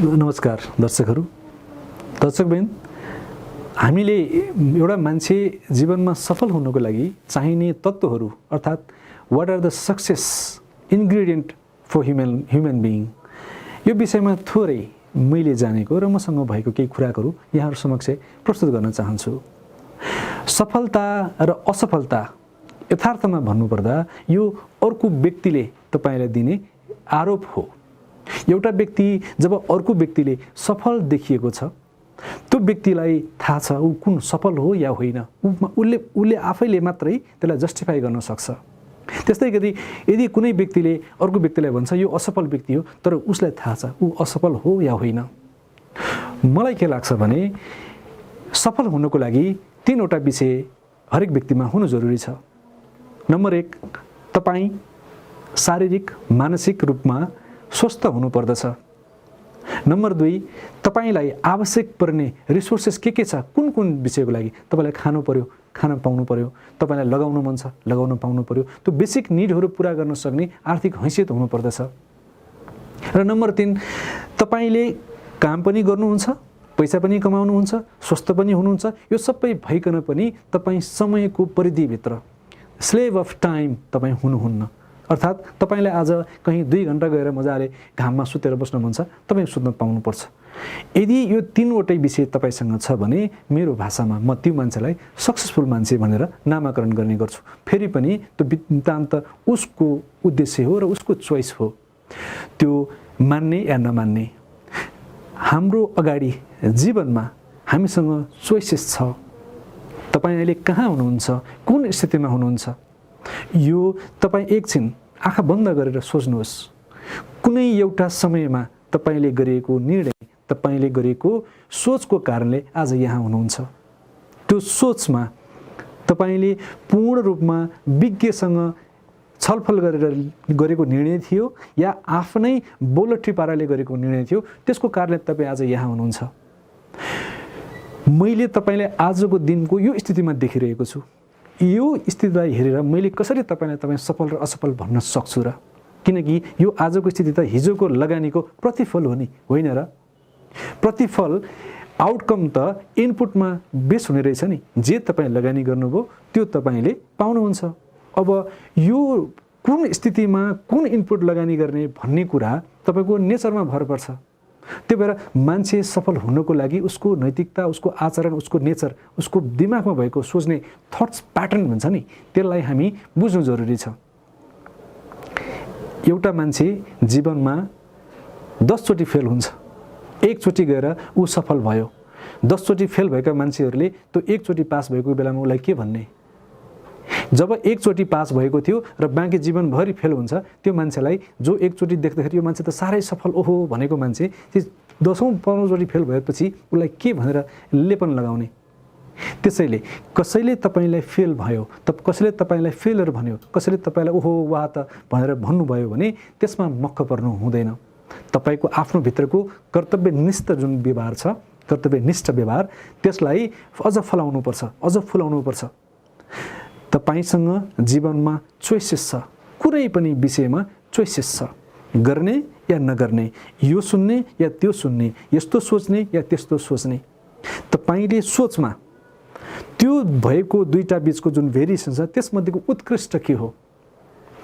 नमस्कार दर्शकबिन, हामीले एउटा मान्छे जीवनमा सफल हुनको लागि चाहिने तत्त्वहरू अर्थात् what are the success ingredient for human being, यो विषयमा थोरै मैले जानेको र मसँग भएको केही कुराहरू यहाँहरू समक्ष प्रस्तुत गर्न चाहन्छु। सफलता र असफलता यथार्थमा भन्नुपर्दा यो अर्को व्यक्तिले तपाईलाई दिने आरोप हो। एउटा व्यक्ति जब अर्को व्यक्तिले सफल देखिएको छ, त्यो व्यक्तिलाई थाहा छ ऊ कुन सफल हो या होइन, उसले आफैले मात्रै त्यसलाई जस्टिफाई गर्न सक्छ। त्यस्तै गरी यदि कुनै व्यक्तिले अर्को व्यक्तिलाई भन्छ यो असफल व्यक्ति हो, तर उसलाई थाहा छ ऊ असफल हो या होइन। मलाई के लाग्छ भने सफल हुनको लागि तीनवटा विषय हरेक व्यक्तिमा हुनु जरुरी छ। नम्बर 1, तपाईँ शारीरिक मानसिक रूपमा स्वस्थ हुनुपर्दछ। नम्बर 2, तपाईलाई आवश्यक पर्ने रिसोर्सेस के छ, कुन कुन विषयको लागि तपाईलाई खानु पर्यो, खान पाउनु पर्यो, तपाईलाई लगाउन मन छ, लगाउन पाउनु पर्यो, त्यो बेसिक निडहरू पूरा गर्न सक्ने आर्थिक हैसियत हुनुपर्दछ। र नम्बर 3, तपाईले काम पनि गर्नुहुन्छ, पैसा पनि कमाउनुहुन्छ, स्वस्थ पनि हुनुहुन्छ, यो सबै भइकन पनि तपाईँ समयको परिधिभित्र स्लेभ अफ टाइम तपाईँ हुनुहुन्न। अर्थात् तपाईलाई आज कहीँ 2 घण्टा गएर मजाले घाममा सुतेर बस्न मन छ, तपाईँ सुत्न पाउनुपर्छ। यदि यो तीनवटै विषय तपाईसँग छ भने मेरो भाषामा म त्यो मान्छेलाई सक्सेसफुल मान्छे भनेर नामाकरण गर्ने गर्छु। फेरि पनि त्यो वृत्तान्त उसको उद्देश्य हो र उसको चोइस हो, त्यो मान्ने या नमान्ने। हाम्रो अगाडि जीवनमा हामीसँग चोइसेस छ। तपाईँ अहिले कहाँ हुनुहुन्छ, कुन स्थितिमा हुनुहुन्छ, यो तपाईँ एकछिन आँखा बन्द गरेर सोच्नुहोस्। कुनै एउटा समयमा तपाईले गरेको निर्णय, तपाईले गरेको सोचको कारणले आज यहाँ हुनुहुन्छ। त्यो सोचमा तपाईले पूर्ण रूपमा विज्ञसँग छलफल गरेर गरेको निर्णय थियो या आफ्नै बोलठी पाराले गरेको निर्णय थियो, त्यसको कारणले तपाईँ आज यहाँ हुनुहुन्छ। मैले तपाईलाई आजको दिनको यो स्थितिमा देखिरहेको छु। यो स्थितिलाई हेरेर मैले कसरी तपाईँ सफल र असफल भन्न सक्छु र? किनकि यो आजको स्थिति त हिजोको लगानीको प्रतिफल हो नि, होइन र? प्रतिफल आउटकम त इनपुटमा बेस हुने रहेछ नि। जे तपाईँ लगानी गर्नुभयो त्यो तपाईले पाउनुहुन्छ। अब यो कुन स्थितिमा कुन इनपुट लगानी गर्ने भन्ने कुरा तपाईको नेचरमा भर पर्छ। त्यही भएर मान्छे सफल हुनको लागि उसको नैतिकता, उसको आचरण, उसको नेचर, उसको दिमागमा भएको सोच्ने थट्स प्याटर्न भन्छ नि, त्यसलाई हामी बुझ्नु जरुरी छ। एउटा मान्छे जीवनमा 10 चोटि फेल हुन्छ, 1 चोटि गएर ऊ सफल भयो। 10 चोटि फेल भएका मान्छेहरूले त्यो 1 चोटि पास भएको बेलामा उसलाई के भन्ने? जब 1 चोटि पास भएको थियो र बाँकी जीवनभरि फेल हुन्छ, त्यो मान्छेलाई जो 1 चोटि देख्दाखेरि यो मान्छे त साह्रै सफल ओहो भनेको मान्छे 10औं 15औं चोटि फेल भएपछि उसलाई के भनेर लेपन लगाउने? त्यसैले कसैले तपाईलाई फेल भयो, कसैले तपाईलाई फेलर भन्यो, कसैले तपाईलाई ओहो वाह त भनेर भन्नुभयो भने त्यसमा मक्क पर्नु हुँदैन। तपाईको आफ्नो भित्रको कर्तव्यनिष्ठ जुन व्यवहार छ, कर्तव्यनिष्ठ व्यवहार, त्यसलाई अझ फलाउनुपर्छ, अझ फुलाउनुपर्छ। तपाईसँग जीवनमा चोइसेस छ, कुनै पनि विषयमा चोइसेस छ, गर्ने या नगर्ने, यो सुन्ने या त्यो सुन्ने, यस्तो सोच्ने या त्यस्तो सोच्ने। तपाईले सोचमा त्यो भएको दुईटा बीचको जुन भेरिएसन छ त्यसमध्येको उत्कृष्ट के हो,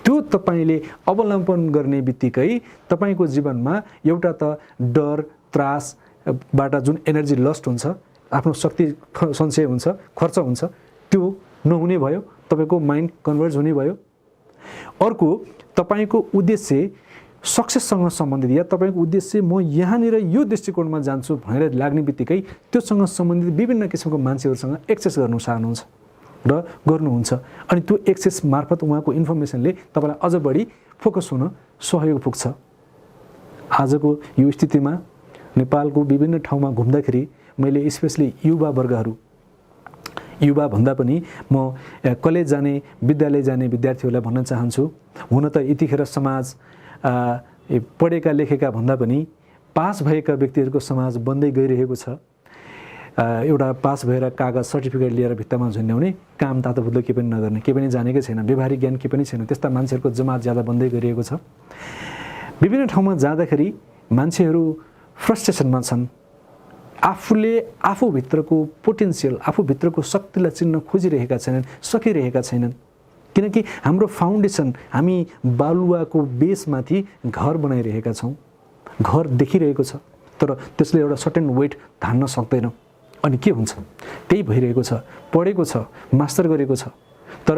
त्यो तपाईले अवलम्बन गर्ने बित्तिकै तपाईको जीवनमा एउटा त डर त्रासबाट जुन एनर्जी लस्ट हुन्छ, आफ्नो शक्ति सञ्चय हुन्छ, खर्च हुन्छ, त्यो नहुने भयो, तपाईको माइन्ड कन्भर्ज हुने भयो। अर्को, तपाईको उद्देश्य सक्सेससँग सम्बन्धित या तपाईको उद्देश्य म यहाँनिर यो दृष्टिकोणमा जान्छु भनेर लाग्ने बित्तिकै त्योसँग सम्बन्धित विभिन्न किसिमको मान्छेहरूसँग एक्सेस गर्नु चाहनुहुन्छ र गर्नुहुन्छ। अनि त्यो एक्सेस मार्फत उहाँको इन्फर्मेसनले तपाईलाई अझ बढी फोकस हुन सहयोग पुग्छ। आजको यो स्थितिमा नेपालको विभिन्न ठाउँमा घुम्दाखेरि मैले स्पेसली युवा भन्दा पनि म कलेज जाने, विद्यालय जाने विद्यार्थीहरूलाई भन्न चाहन्छु, हुन त यतिखेर समाज पढेका लेखेका भन्दा पनि पास भएका व्यक्तिहरूको समाज बन्दै गइरहेको छ। एउटा पास भएर कागज सर्टिफिकेट लिएर भित्तामा झुन्ड्याउने, काम तातोभुत्लो के पनि नगर्ने, के पनि जानेकै छैन, व्यवहारिक ज्ञान के पनि छैन, त्यस्ता मान्छेहरूको जमात ज्यादा बन्दै गइरहेको छ। विभिन्न ठाउँमा जाँदाखेरि मान्छेहरू फ्रस्ट्रेसनमा छन्, आफूले आफूभित्रको पोटेन्सियल, आफूभित्रको शक्तिलाई चिन्न खोजिरहेका छैनन्, सकिरहेका छैनन्। किनकि हाम्रो फाउन्डेसन, हामी बालुवाको बेसमाथि घर बनाइरहेका छौँ, घर देखिरहेको छ तर त्यसले एउटा सर्टेन वेट धान्न सक्दैन। अनि के हुन्छ? त्यही भइरहेको छ। पढेको छ, मास्टर गरेको छ, तर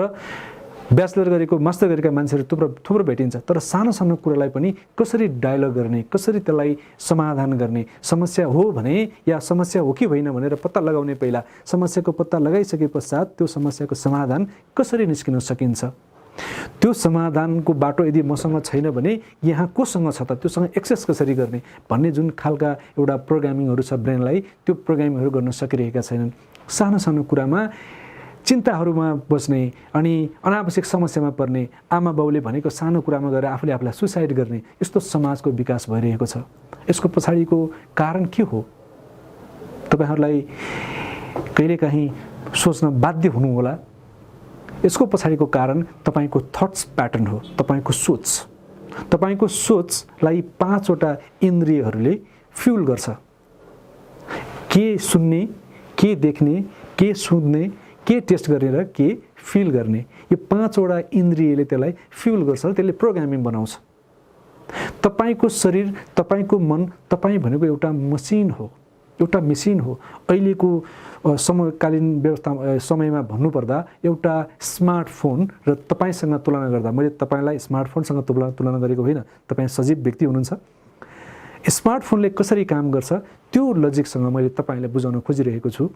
ब्याचलर गरेको, मास्टर गरेका मान्छेहरू थुप्रो भेटिन्छ, तर सानो सानो कुरालाई पनि कसरी डायलग गर्ने, कसरी त्यसलाई समाधान गर्ने, समस्या हो भने या समस्या हो कि होइन भनेर पत्ता लगाउने, पहिला समस्याको पत्ता लगाइसके पश्चात त्यो समस्याको समाधान कसरी निस्किन सकिन्छ, त्यो समाधानको बाटो यदि मसँग छैन भने यहाँ कोसँग छ त, त्योसँग एक्सेस कसरी गर्ने भन्ने जुन खालका एउटा प्रोग्रामिङहरू छ ब्रेनलाई, त्यो प्रोग्रामिङहरू गर्न सकिरहेका छैनन्। सानो सानो कुरामा चिन्ताहरूमा बस्ने अनि अनावश्यक समस्यामा पर्ने, आमा बाउले भनेको सानो कुरामा गएर आफूले आफूलाई सुसाइड गर्ने, यस्तो समाजको विकास भइरहेको छ। यसको पछाडिको कारण के हो? तपाईहरूलाई कहिलेकाहीँ सोच्न बाध्य हुनु होला। यसको पछाडिको कारण तपाईँको थट्स प्याटर्न हो, तपाईँको सोच। तपाईँको सोचलाई 5 वटा इन्द्रियहरूले फ्युल गर्छ। के सुन्ने, के देख्ने, के सुन्ने, के टेस्ट गरेर के फिल गर्ने, यो 5 वटा इन्द्रियले त्यसलाई फ्युल गर्छ, त्यसले प्रोग्रामिङ बनाउँछ। तपाईँको शरीर, तपाईँको मन, तपाईँ भनेको एउटा मसिन हो, एउटा मेसिन हो। अहिलेको समकालीन समयमा भन्नुपर्दा एउटा स्मार्टफोन र तपाईँसँग तुलना गर्दा, मैले तपाईँलाई स्मार्टफोनसँग तुलना गरेको होइन, तपाईँ सजीव व्यक्ति हुनुहुन्छ। स्मार्टफोनले कसरी काम गर्छ त्यो लजिकसँग मैले तपाईँलाई बुझाउन खोजिरहेको छु।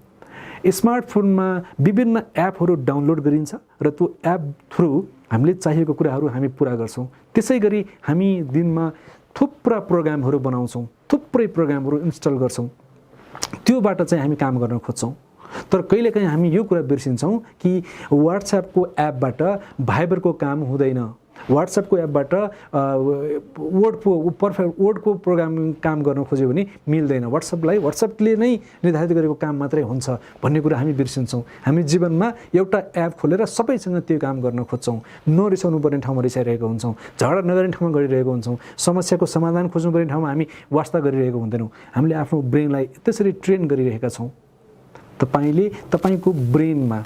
स्मार्टफोनमा विभिन्न एपहरू डाउनलोड गरिन्छ र त्यो एप थ्रु हामीले चाहिएको कुराहरू हामी पुरा गर्छौँ। त्यसै गरी हामी दिनमा थुप्रा प्रोग्रामहरू बनाउँछौँ, थुप्रै प्रोग्रामहरू इन्स्टल गर्छौँ, त्योबाट चाहिँ हामी काम गर्न खोज्छौँ। तर कहिलेकाहीँ हामी यो कुरा बिर्सिन्छौँ कि व्हाट्सएपको एपबाट भाइबरको काम हुँदैन, व्हाट्सएपको एपबाट वर्डको प्रोग्रामिङ काम गर्न खोज्यो भने मिल्दैन, व्हाट्सएपले नै निर्धारित गरेको काम मात्रै हुन्छ भन्ने कुरा हामी बिर्सिन्छौँ। हामी जीवनमा एउटा एप खोलेर सबैसँग त्यो काम गर्न खोज्छौँ, नरिसाउनु पर्ने ठाउँमा रिसाइरहेको हुन्छौँ, झगडा नगर्ने ठाउँमा गरिरहेको हुन्छौँ, समस्याको समाधान खोज्नुपर्ने ठाउँमा हामी वास्ता गरिरहेको हुँदैनौँ। हामीले आफ्नो ब्रेनलाई त्यसरी ट्रेन गरिरहेका छौँ। तपाईँले तपाईँको ब्रेनमा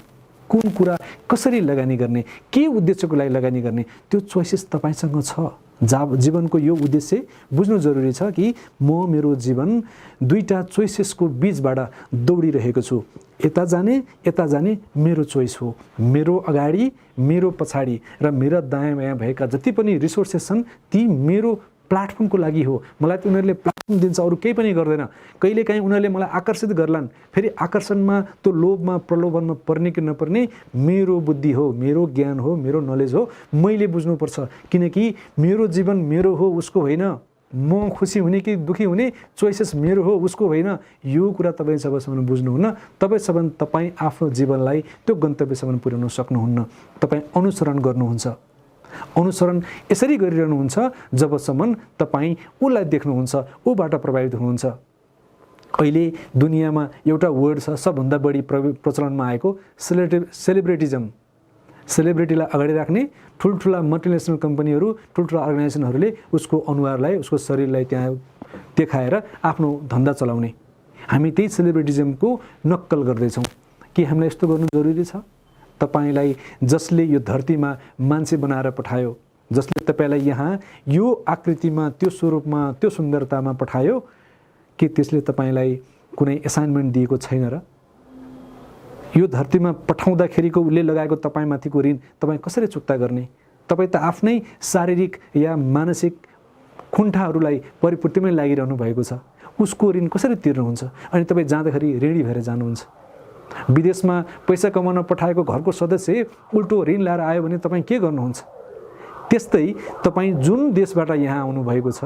कुन कुरा कसरी लगानी गर्ने, के उद्देश्यको लागि लगानी गर्ने, त्यो चोइसेस तपाईँसँग छ। जीवनको यो उद्देश्य बुझ्नु जरुरी छ कि म मेरो जीवन दुईटा चोइसेसको बीचबाट दौडिरहेको छु। यता जाने मेरो चोइस हो, मेरो अगाडि, मेरो पछाडि र मेरा दायाँ बायाँ भएका जति पनि रिसोर्सेस छन् ती मेरो प्लाटफर्मको लागि हो। मलाई त उनीहरूले प्लाटफर्म दिन्छ, अरू केही पनि गर्दैन। कहिलेकाहीँ उनीहरूले मलाई आकर्षित गर्लान्, फेरि आकर्षणमा त्यो लोभमा प्रलोभनमा पर्ने कि नपर्ने मेरो बुद्धि हो, मेरो ज्ञान हो, मेरो नलेज हो, मैले बुझ्नुपर्छ। किनकि मेरो जीवन मेरो हो, उसको होइन। म खुसी हुने कि दुखी हुने चोइसेस मेरो हो, उसको होइन। यो कुरा तपाईँ सबैसम्म बुझ्नुहुन्न, तपाईँ तपाईँ आफ्नो जीवनलाई त्यो गन्तव्यसम्म पुर्याउन सक्नुहुन्न। तपाईँ अनुसरण गर्नुहुन्छ। अनुसरण यसरी गरिरहनुहुन्छ जबसम्म तपाईँ उसलाई देख्नुहुन्छ, ऊबाट प्रभावित हुनुहुन्छ। अहिले दुनियाँमा एउटा वर्ड छ सबभन्दा बढी प्रचलनमा आएको, सेलिब्रिटिजम। सेलिब्रिटीलाई अगाडि राख्ने ठुल्ठुला मल्टिनेसनल कम्पनीहरू, ठुल्ठुला अर्गनाइजेसनहरूले उसको अनुहारलाई, उसको शरीरलाई त्यहाँ देखाएर आफ्नो धन्दा चलाउने। हामी त्यही सेलिब्रिटिजमको नक्कल गर्दैछौँ। के हामीलाई यस्तो गर्नु जरुरी छ? तपाईलाई जसले यो धरतीमा मान्छे बनाएर पठायो, जसले तपाईलाई यहाँ यो आकृतिमा, त्यो स्वरूपमा, त्यो सुन्दरतामा पठायो, के त्यसले तपाईलाई कुनै असाइनमेन्ट दिएको छैन र? यो धरतीमा पठाउँदाखेरिको उसले लगाएको तपाईमाथिको ऋण तपाईँ कसरी चुक्ता गर्ने? तपाईँ त आफ्नै शारीरिक या मानसिक खुन्ठाहरूलाई परिपूर्तिमै लागिरहनु भएको छ। उसको ऋण कसरी तिर्नुहुन्छ? अनि तपाईँ जाँदाखेरि ऋणी भएर जानुहुन्छ। विदेशमा पैसा कमाउन पठाएको घरको सदस्य उल्टो ऋण ल्याएर आयो भने तपाईँ के गर्नुहुन्छ? त्यस्तै तपाईँ जुन देशबाट यहाँ आउनु भएको छ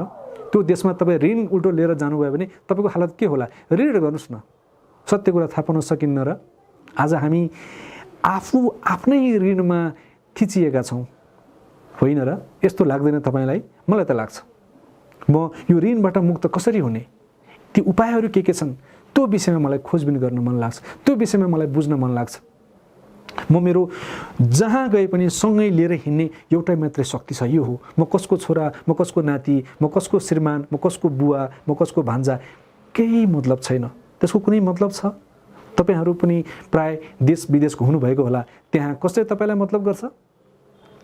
त्यो देशमा तपाईँ ऋण उल्टो लिएर जानुभयो भने तपाईँको हालत के होला? ऋण गर्नुहोस् न। सत्य कुरा थाहा पाउन सकिन्न र? आज हामी आफ्नै ऋणमा थिचिएका छौँ, होइन र? यस्तो लाग्दैन तपाईँलाई? मलाई त लाग्छ। म यो ऋणबाट मुक्त कसरी हुने, ती उपायहरू के छन् त्यो विषयमा मलाई खोजबिन गर्न मन लाग्छ, त्यो विषयमा मलाई बुझ्न मन लाग्छ। म मेरो जहाँ गए पनि सँगै लिएर हिँड्ने एउटै मात्रै शक्ति छ, यो हो। म कसको छोरा, म कसको नाति, म कसको श्रीमान, म कसको बुवा, म कसको भान्जा, केही मतलब छैन। त्यसको कुनै मतलब छ? तपाईहरू पनि प्राय देश विदेश घुम्नुभएको होला, त्यहाँ कसले तपाईँलाई मतलब गर्छ?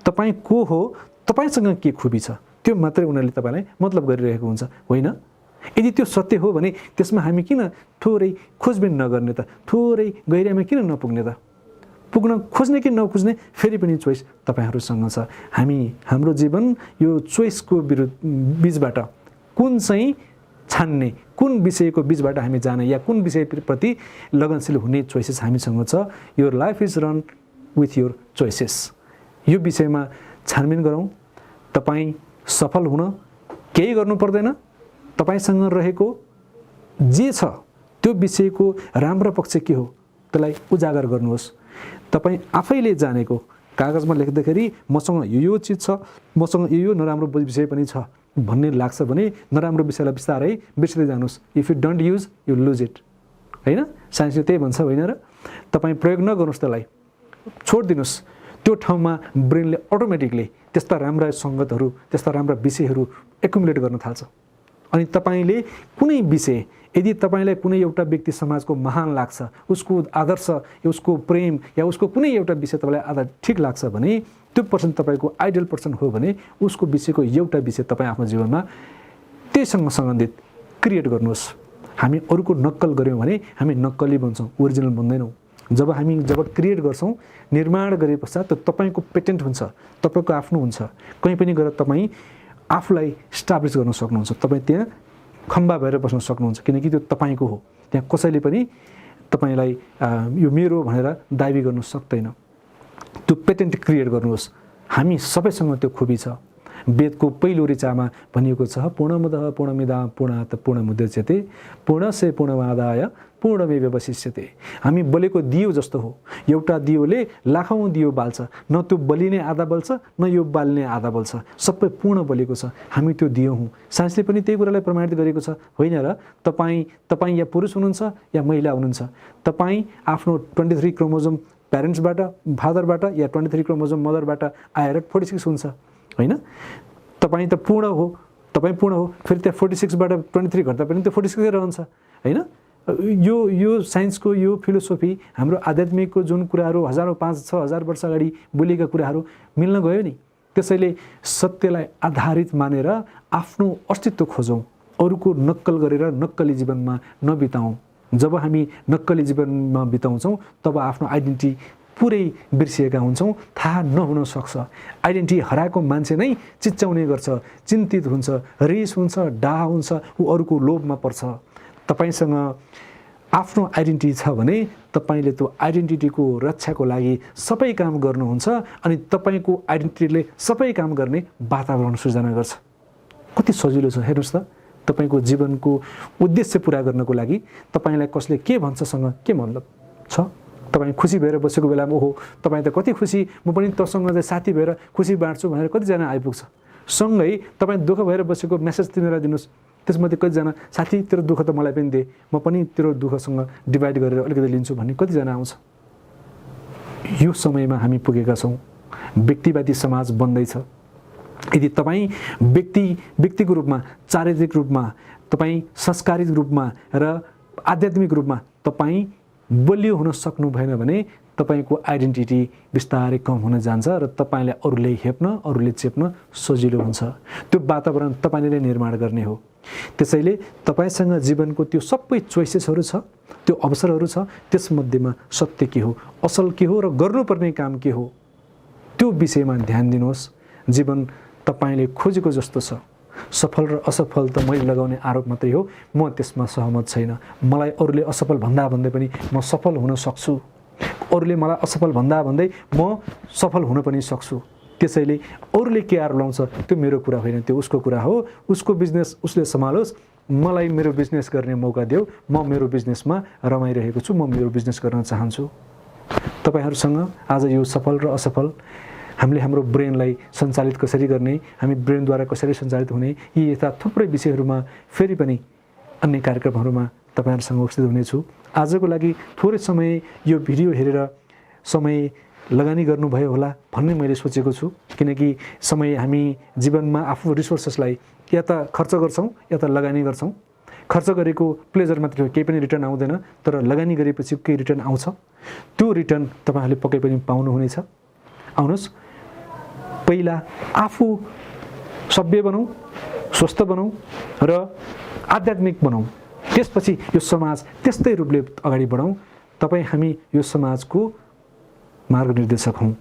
तपाईँ को हो, तपाईँसँग के खुबी छ, त्यो मात्रै उनीहरूले तपाईँलाई मतलब गरिरहेको हुन्छ, होइन? यदि त्यो सत्य हो भने त्यसमा हामी किन थोरै खोजबिन नगर्ने त? थोरै गहिराइमा किन नपुग्ने त? पुग्न खोज्ने कि नखोज्ने फेरि पनि चोइस तपाईँहरूसँग छ। हाम्रो जीवन यो चोइसको बिचबाट कुन चाहिँ छान्ने, कुन विषयको बिचबाट हामी जाने या कुन विषयप्रति लगनशील हुने चोइसेस हामीसँग छ। Your life is run with your choices. यो विषयमा छानबिन गरौँ। तपाईँ सफल हुन केही गर्नु पर्दैन। तपाईसँग रहेको जे छ त्यो विषयको राम्रो पक्ष के हो त्यसलाई उजागर गर्नुहोस्। तपाईँ आफैले जानेको कागजमा लेख्दाखेरि मसँग यो चिज छ, मसँग यो नराम्रो विषय पनि छ भन्ने लाग्छ भने नराम्रो विषयलाई बिस्तारै बिर्सिँदै जानुहोस्। If you don't use you lose it, होइन? साइन्सले त्यही भन्छ, होइन र? तपाईँ प्रयोग नगर्नुहोस्, त्यसलाई छोडिदिनुहोस्। त्यो ठाउँमा ब्रेनले अटोमेटिकली त्यस्ता राम्रा सङ्गतहरू, त्यस्ता राम्रा विषयहरू एकुमुलेट गर्न थाल्छ। अनि तपाईँले कुनै विषय, यदि तपाईँलाई कुनै एउटा व्यक्ति समाजको महान लाग्छ, उसको आदर्श या उसको प्रेम या उसको कुनै एउटा विषय तपाईँलाई ठिक लाग्छ भने त्यो पर्सन तपाईँको आइडियल पर्सन हो भने उसको विषयको एउटा विषय तपाईँ आफ्नो जीवनमा त्यहीसँग सम्बन्धित क्रिएट गर्नुहोस्। हामी अरूको नक्कल गऱ्यौँ भने हामी नक्कली बन्छौँ, ओरिजिनल बन्दैनौँ। जब क्रिएट गर्छौँ, निर्माण गरे पश्चात त्यो तपाईँको पेटेन्ट हुन्छ, तपाईँको आफ्नो हुन्छ। कहीँ पनि गएर तपाईँ आफूलाई स्टाब्लिस गर्न सक्नुहुन्छ। तपाईँ त्यहाँ खम्बा भएर बस्न सक्नुहुन्छ, किनकि त्यो तपाईँको हो। त्यहाँ कसैले पनि तपाईँलाई यो मेरो भनेर दाबी गर्न सक्दैन। त्यो पेटेन्ट क्रिएट गर्नुहोस्। हामी सबैसँग त्यो खुबी छ। वेदको पहिलो ऋचामा भनिएको छ, पूर्णमदः पूर्णमिदं पूर्णात् पूर्णमुदच्यते पूर्णस्य पूर्णमादाय पूर्णमेवावशिष्यते। हामी बलेको दियो जस्तो हो। एउटा दियोले लाखौँ दियो बाल्छ, न त्यो बलिने आधा बल्छ न यो बाल्ने आधा बल्छ, सबै पूर्ण बलेको छ। हामी त्यो दियो हौँ। साइन्सले पनि त्यही कुरालाई प्रमाणित गरेको छ, होइन र? तपाईँ या पुरुष हुनुहुन्छ या महिला हुनुहुन्छ, तपाईँ आफ्नो 23 क्रोमोजोम प्यारेन्ट्सबाट, फादरबाट या 23 क्रोमोजोम मदरबाट आएर 46 हुन्छ, होइन? तपाईँ त पूर्ण हो, तपाईँ पूर्ण हो। फेरि त्यहाँ 46बाट 23 घट्दा पनि त्यो 46 रहन्छ, होइन? यो साइन्सको यो फिलोसोफी, हाम्रो आध्यात्मिकको जुन कुराहरू हजारौँ 5-6 हजार वर्ष अगाडि बोलेका कुराहरू मिल्न गयो नि। त्यसैले सत्यलाई आधारित मानेर आफ्नो अस्तित्व खोजौँ। अरूको नक्कल गरेर नक्कली जीवनमा नबिताउँ। जब हामी नक्कली जीवनमा बिताउँछौँ तब आफ्नो आइडेन्टिटी पुरै बिर्सिएका हुन्छौँ, थाहा नहुन सक्छ। आइडेन्टिटी हराएको मान्छे नै चिच्याउने गर्छ, चिन्तित हुन्छ, रिस हुन्छ, डाह हुन्छ, ऊ अरूको लोभमा पर्छ। तपाईसँग आफ्नो आइडेन्टिटी छ भने तपाईले त्यो आइडेन्टिटीको रक्षाको लागि सबै काम गर्नुहुन्छ अनि तपाईको आइडेन्टिटीले सबै काम गर्ने वातावरण सृजना गर्छ। कति सजिलो छ हेर्नुस् त। तपाईको जीवनको उद्देश्य पूरा गर्नको लागि तपाईलाई कसले के भन्छसँग के मतलब छ। तपाई खुसी भएर बसेको बेलामा ओहो तपाई त कति खुसी, म पनि तसँग चाहिँ साथी भएर खुसी बाँड्छु भनेर कति जना आइपुग्छ। सँगै तपाई दुःख भएर बसेको मेसेज तिमीलाई दिनुस्, त्यसमध्ये कतिजना साथी तेरो दुःख त मलाई पनि दे, म पनि तेरो दुःखसँग डिभाइड गरेर अलिकति लिन्छु भन्ने कतिजना आउँछ। यो समयमा हामी पुगेका छौँ। व्यक्तिवादी समाज बन्दैछ। यदि तपाईँ व्यक्तिको रूपमा, चारित्रिक रूपमा, तपाईँ संस्कारित रूपमा र आध्यात्मिक रूपमा तपाईँ बलियो हुन सक्नु भएन भने तपाईको आइडेन्टिटी बिस्तारै कम हुन जान्छ र तपाईलाई अरूले हेप्न, अरूले चेप्न सजिलो हुन्छ। त्यो वातावरण तपाईले नै निर्माण गर्ने हो। त्यसैले तपाईसँग जीवनको त्यो सबै चोइसेसहरू छ, त्यो अवसरहरू छ, त्यसमध्येमा सत्य के हो, असल के हो र गर्नुपर्ने काम के हो, त्यो विषयमा ध्यान दिनुहोस्। जीवन तपाईले खोजेको जस्तो छ। सफल र असफल त मैले लगाउने आरोप मात्रै हो, म त्यसमा सहमत छैन। मलाई अरूले असफल भन्दै पनि म सफल हुन सक्छु। अरूले मलाई असफल भन्दै म सफल हुन पनि सक्छु। त्यसैले अरूले के आरोप लाउँछ त्यो मेरो कुरा होइन, त्यो उसको कुरा हो। उसको बिजनेस उसले सम्हालोस्, मलाई मेरो बिजनेस गर्ने मौका देऊ। म मेरो बिजनेसमा रमाइरहेको छु, म मेरो बिजनेस गर्न चाहन्छु। तपाईहरुसँग आज यो सफल र असफल, हामीले हाम्रो ब्रेनलाई सञ्चालित कसरी गर्ने, हामी ब्रेनद्वारा कसरी सञ्चालित हुने, यी यस्ता थुप्रै विषयहरूमा फेरि पनि अन्य कार्यक्रमहरूमा तपाईहरुसँग उपस्थित हुनेछु। आजको लागि थोरै समय यो भिडियो हेरेर समय लगानी गर्नुभयो होला भन्ने मैले सोचेको छु। किनकि समय हामी जीवनमा आफू रिसोर्सेसलाई या त खर्च गर्छौँ या त लगानी गर्छौँ। खर्च गरेको प्लेजर मात्रै हो, केही पनि रिटर्न आउँदैन, तर लगानी गरेपछि केही रिटर्न आउँछ। त्यो रिटर्न तपाईँहरूले पक्कै पनि पाउनुहुनेछ। आउनुहोस्, पहिला आफू सभ्य बनाऊ, स्वस्थ बनाऊ र आध्यात्मिक बनाऊ, त्यसपछि यो समाज त्यस्तै रूपले अगाडि बढाउँ। तपाईँ हामी यो समाजको मार्गनिर्देशक हौँ।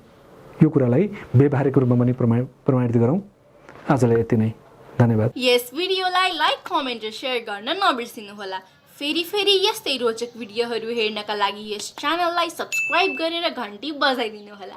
यो कुरालाई व्यवहारिक रूपमा पनि प्रमाणित गरौँ। आजलाई यति नै, धन्यवाद। यस भिडियोलाई लाइक, कमेन्ट र सेयर गर्न नबिर्सिनुहोला। फेरि यस्तै रोचक भिडियोहरू हेर्नका लागि यस च्यानललाई सब्स्क्राइब गरेर घन्टी बजाइदिनुहोला।